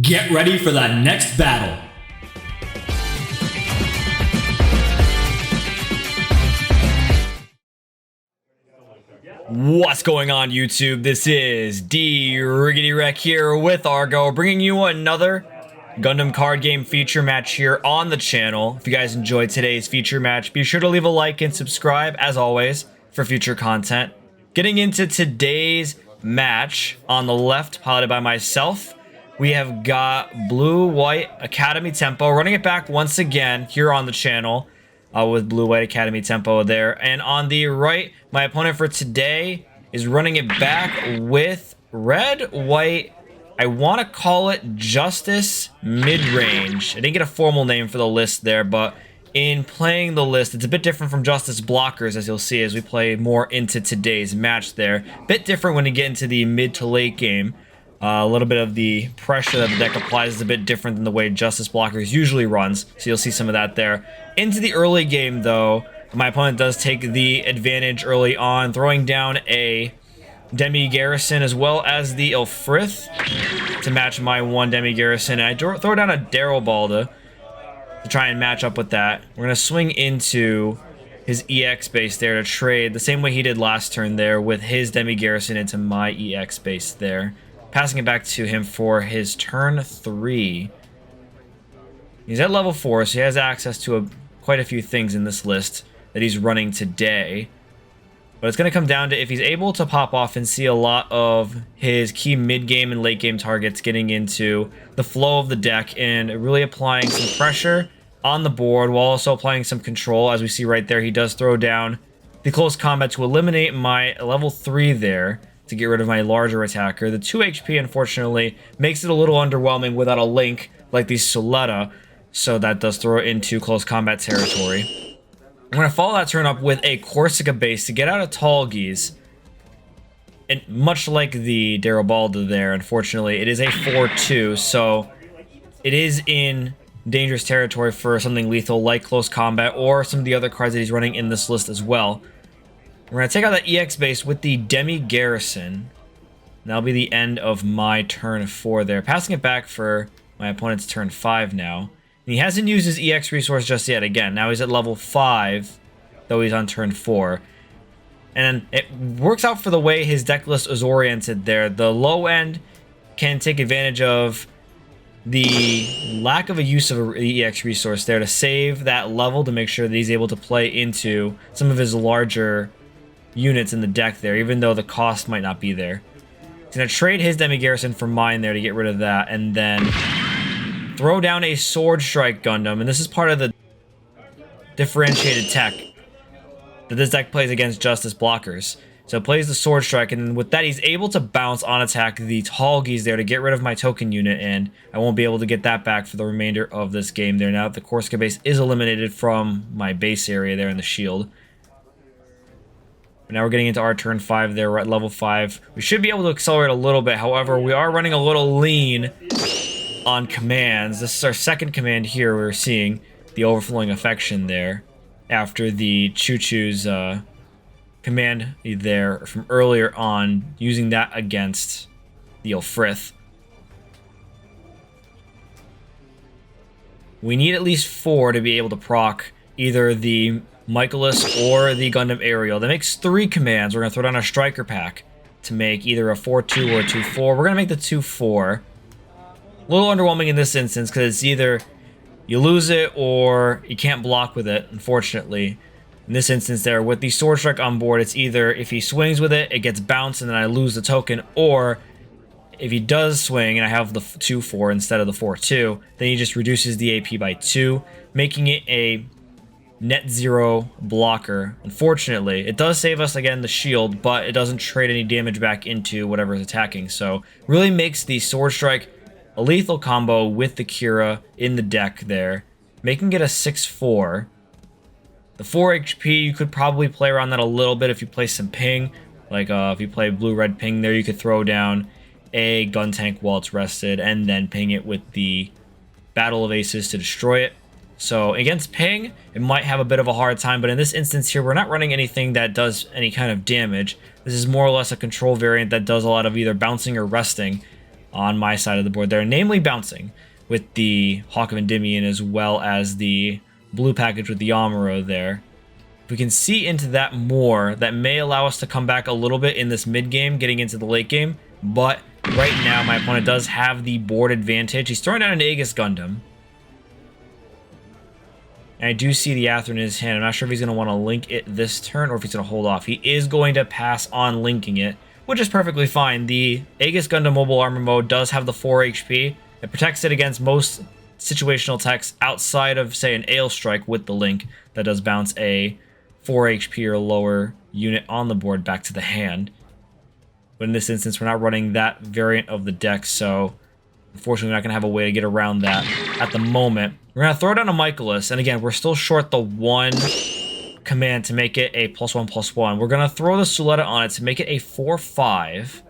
Get ready for the next battle. What's going on, YouTube? This is D-Riggedy-Wreck here with Argo, bringing you another Gundam Card Game feature match here on the channel. If you guys enjoyed today's feature match, be sure to leave a like and subscribe, as always, for future content. Getting into today's match, on the left, piloted by myself, we have got Blue White Academy Tempo, running it back once again here on the channel with Blue White Academy Tempo there. And on the right, my opponent for today is running it back with Red White, I want to call it Justice Midrange. I didn't get a formal name for the list there, but in playing the list, it's a bit different from Justice Blockers, as you'll see as we play more into today's match there. Bit different when you get into the mid to late game. A little bit of the pressure that the deck applies is a bit different than the way Justice Blockers usually runs, so you'll see some of that there. Into the early game, though, my opponent does take the advantage early on, throwing down a Demi Garrison as well as the Ilfrith to match my one Demi Garrison. And I throw down a Daryl Balda to try and match up with that. We're going to swing into his EX base there to trade the same way he did last turn there, with his Demi Garrison into my EX base there. Passing it back to him for his turn 3. He's at level 4, so he has access to quite a few things in this list that he's running today. But it's going to come down to if he's able to pop off and see a lot of his key mid-game and late-game targets getting into the flow of the deck and really applying some pressure on the board while also applying some control. As we see right there, he does throw down the close combat to eliminate my level 3 there, to get rid of my larger attacker. The 2 HP, unfortunately, makes it a little underwhelming without a link like the Suletta, so that does throw it into close combat territory. I'm going to follow that turn up with a Corsica base to get out of Tallgeese. And much like the Darabalda there, unfortunately, it is a 4-2, so it is in dangerous territory for something lethal like close combat or some of the other cards that he's running in this list as well. We're going to take out that EX base with the Demi Garrison. That'll be the end of my turn 4 there. Passing it back for my opponent's turn 5 now. And he hasn't used his EX resource just yet. Again, now he's at level 5, though he's on turn 4. And it works out for the way his deck list is oriented there. The low end can take advantage of the lack of a use of an EX resource there to save that level to make sure that he's able to play into some of his larger units in the deck there, even though the cost might not be there. He's going to trade his Demi Garrison for mine there to get rid of that, and then throw down a Sword Strike Gundam, and this is part of the differentiated tech that this deck plays against Justice Blockers. So it plays the Sword Strike, and with that he's able to bounce on attack the Tallgeese there to get rid of my token unit, and I won't be able to get that back for the remainder of this game there now that the Corsica base is eliminated from my base area there in the shield. Now we're getting into our turn 5 there. We're at level 5. We should be able to accelerate a little bit. However, we are running a little lean on commands. This is our second command here. We're seeing the overflowing affection there after the Choo-Choo's command there from earlier on, using that against the Ilfrith. We need at least 4 to be able to proc either the Michaelis or the Gundam Aerial. That makes 3 commands. We're going to throw down a Striker Pack to make either a 4-2 or a 2-4. We're going to make the 2-4. A little underwhelming in this instance because it's either you lose it or you can't block with it, unfortunately. In this instance there, with the Sword Strike on board, it's either if he swings with it, it gets bounced and then I lose the token, or if he does swing and I have the 2-4 instead of the 4-2, then he just reduces the AP by 2, making it a net 0 blocker. Unfortunately, it does save us again the shield, but it doesn't trade any damage back into whatever is attacking. So really makes the Sword Strike a lethal combo with the Kira in the deck there, making it a 6-4. The 4 HP, you could probably play around that a little bit if you play some ping. Like if you play blue-red ping there, you could throw down a gun tank while it's rested and then ping it with the Battle of Aces to destroy it. So against ping, it might have a bit of a hard time, but in this instance here, we're not running anything that does any kind of damage. This is more or less a control variant that does a lot of either bouncing or resting. on my side of the board there, namely bouncing with the Hawk of Endymion as well as the blue package with the Amuro there. If we can see into that more, that may allow us to come back a little bit in this mid game, getting into the late game. But right now, my opponent does have the board advantage. He's throwing down an Aegis Gundam. And I do see the Athrun in his hand. I'm not sure if he's going to want to link it this turn or if he's going to hold off. He is going to pass on linking it, which is perfectly fine. The Aegis Gundam Mobile Armor Mode does have the 4 HP. It protects it against most situational attacks outside of, say, an Ale Strike with the link that does bounce a 4 HP or lower unit on the board back to the hand. But in this instance, we're not running that variant of the deck, so unfortunately, we're not going to have a way to get around that at the moment. We're going to throw down a Michaelis, and again, we're still short the 1 command to make it a +1/+1. We're going to throw the Suletta on it to make it a 4/5.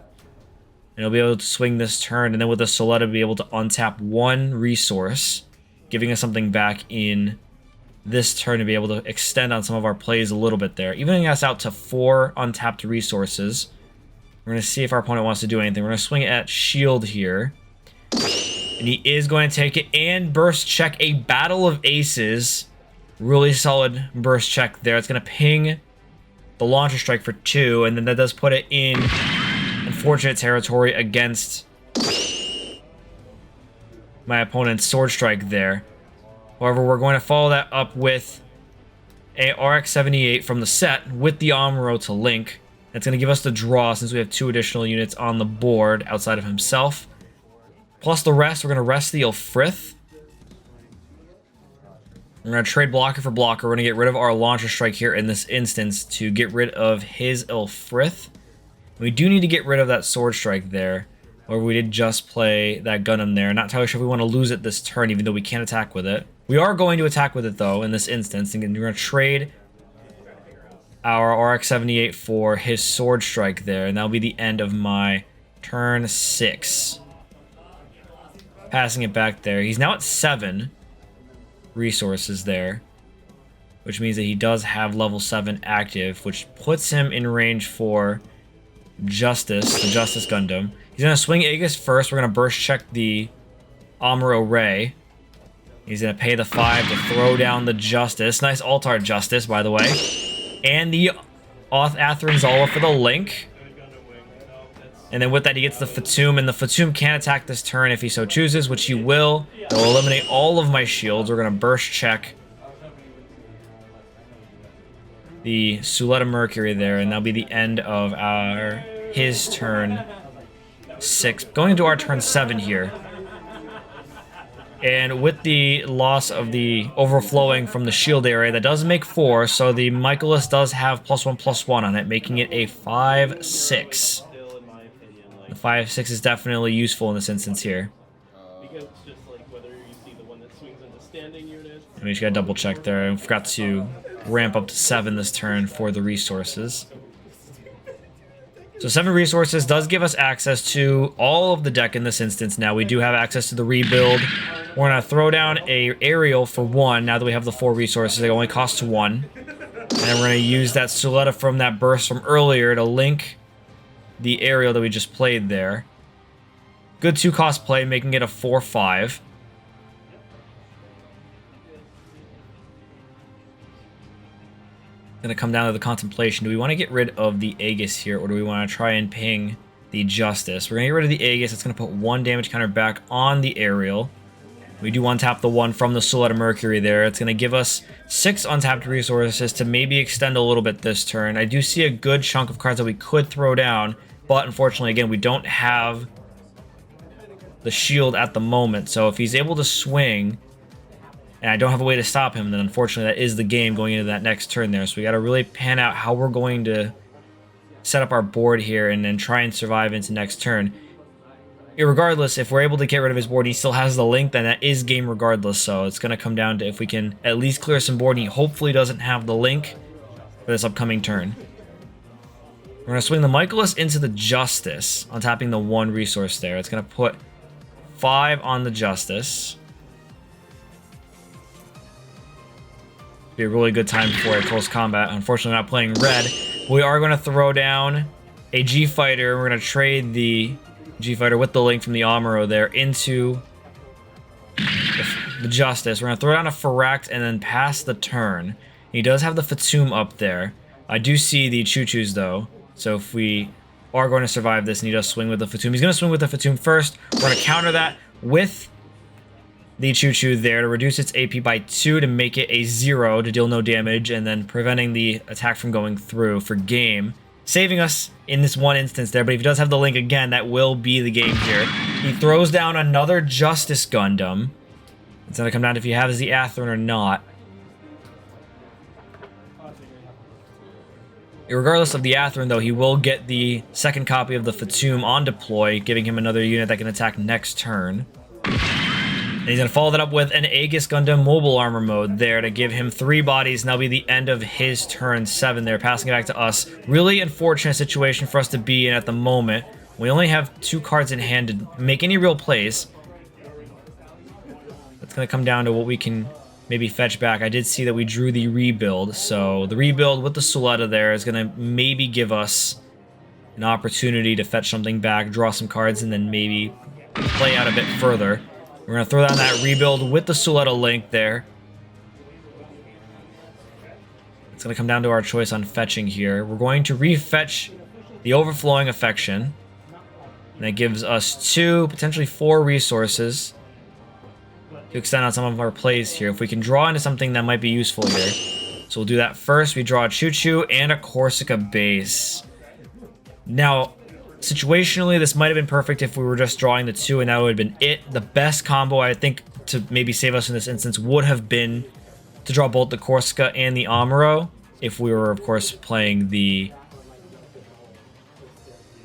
And he'll be able to swing this turn, and then with the Suletta, be able to untap 1 resource, giving us something back in this turn to be able to extend on some of our plays a little bit there. Evening us out to 4 untapped resources. We're going to see if our opponent wants to do anything. We're going to swing it at shield here. And he is going to take it and burst check a Battle of Aces. Really solid burst check there. It's going to ping the launcher strike for 2, and then that does put it in unfortunate territory against my opponent's sword strike there. However, we're going to follow that up with a RX-78 from the set with the Amuro to link. That's going to give us the draw since we have 2 additional units on the board outside of himself. Plus the rest, we're going to rest the Ilfrith. We're going to trade blocker for blocker. We're going to get rid of our launcher strike here in this instance to get rid of his Ilfrith. We do need to get rid of that sword strike there. Or we did just play that Gundam there. Not entirely sure if we want to lose it this turn, even though we can't attack with it. We are going to attack with it, though, in this instance. And we're going to trade our RX-78 for his sword strike there. And that'll be the end of my turn 6. Passing it back there. He's now at 7 resources there, which means that he does have level 7 active, which puts him in range for Justice, the Justice Gundam. He's going to swing Aegis first. We're going to burst check the Amuro Ray. He's going to pay the 5 to throw down the Justice. Nice Altar Justice, by the way. And the Athrun Zala for the link. And then with that, he gets the Fatum, and the Fatum can attack this turn if he so chooses, which he will. It'll eliminate all of my shields. We're going to burst check the Suletta Mercury there, and that'll be the end of his turn 6. Going into our turn 7 here. And with the loss of the overflowing from the shield area, that does make 4, so the Michaelis does have +1/+1 on it, making it a 5/6. The 5/6 is definitely useful in this instance here. And we just gotta double check there. I forgot to ramp up to 7 this turn for the resources. So 7 resources does give us access to all of the deck in this instance. Now we do have access to the rebuild. We're gonna throw down a aerial for 1 now that we have the 4 resources. It only costs 1. And we're gonna use that Suletta from that burst from earlier to link the aerial that we just played there. Good 2-cost play, making it a 4/5. Gonna come down to the contemplation. Do we want to get rid of the Aegis here, or do we want to try and ping the Justice? We're gonna get rid of the Aegis. It's gonna put 1 damage counter back on the aerial. We do untap the 1 from the Suletta Mercury there. It's gonna give us 6 untapped resources to maybe extend a little bit this turn. I do see a good chunk of cards that we could throw down, but unfortunately, again, we don't have the shield at the moment. So if he's able to swing, and I don't have a way to stop him, then unfortunately that is the game going into that next turn there. So we got to really pan out how we're going to set up our board here and then try and survive into next turn. Irregardless, if we're able to get rid of his board and he still has the link, then that is game regardless. So it's going to come down to if we can at least clear some board and he hopefully doesn't have the link for this upcoming turn. We're going to swing the Michaelis into the Justice, untapping the 1 resource there. It's going to put 5 on the Justice. Be a really good time for a close combat. Unfortunately, not playing red. We are going to throw down a G-Fighter. We're going to trade the G-Fighter with the link from the Amuro there into the Justice. We're going to throw down a Ferrect and then pass the turn. He does have the Fatum up there. I do see the Choo-Choos though. So if we are going to survive this and he does swing with the Fatum, he's going to swing with the Fatum first. We're going to counter that with the Choo-Choo there to reduce its AP by 2 to make it a 0 to deal no damage, and then preventing the attack from going through for game. Saving us in this one instance there, but if he does have the link again, that will be the game here. He throws down another Justice Gundam. It's going to come down to if he has the Athrun or not. Regardless of the Athrun, though, he will get the second copy of the Fatum on deploy, giving him another unit that can attack next turn. And he's going to follow that up with an Aegis Gundam Mobile Armor mode there to give him 3 bodies, and that'll be the end of his turn 7 there, passing it back to us. Really unfortunate situation for us to be in at the moment. We only have 2 cards in hand to make any real plays. It's going to come down to what we can maybe fetch back. I did see that we drew the rebuild, so the rebuild with the Suletta there is going to maybe give us an opportunity to fetch something back, draw some cards, and then maybe play out a bit further. We're going to throw down that rebuild with the Suletta link there. It's going to come down to our choice on fetching here. We're going to refetch the Overflowing Affection. And that gives us 2, potentially 4 resources to extend on some of our plays here. If we can draw into something that might be useful here. So we'll do that first. We draw a Choo-Choo and a Corsica base. Now, situationally, this might have been perfect if we were just drawing the 2 and that would have been it. The best combo, I think, to maybe save us in this instance would have been to draw both the Corsica and the Amuro if we were, of course, playing the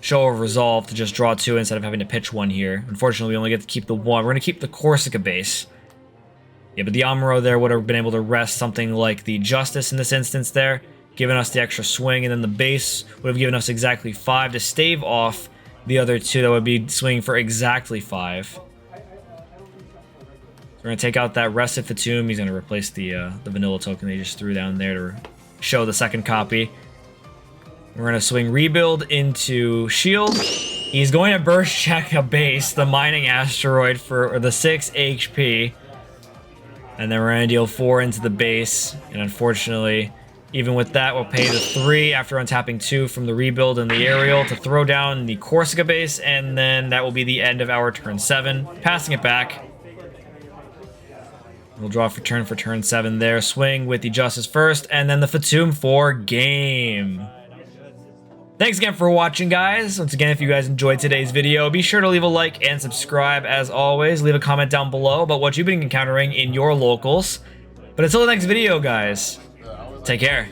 Show of Resolve to just draw 2 instead of having to pitch 1 here. Unfortunately, we only get to keep the 1. We're going to keep the Corsica base. Yeah, but the Amuro there would have been able to rest something like the Justice in this instance there, giving us the extra swing, and then the base would have given us exactly 5 to stave off the other 2 that would be swinging for exactly 5. So we're going to take out that rested Fatum. He's going to replace the vanilla token they just threw down there to show the second copy. We're going to swing rebuild into shield. He's going to burst check a base, the mining asteroid for the 6 HP. And then we're going to deal 4 into the base. And unfortunately, even with that, we'll pay the 3 after untapping 2 from the rebuild and the aerial to throw down the Corsica base, and then that will be the end of our turn 7. Passing it back. We'll draw for turn 7 there. Swing with the Justice first, and then the Fatum for game. Thanks again for watching, guys. Once again, if you guys enjoyed today's video, be sure to leave a like and subscribe. As always, leave a comment down below about what you've been encountering in your locals. But until the next video, guys, take care.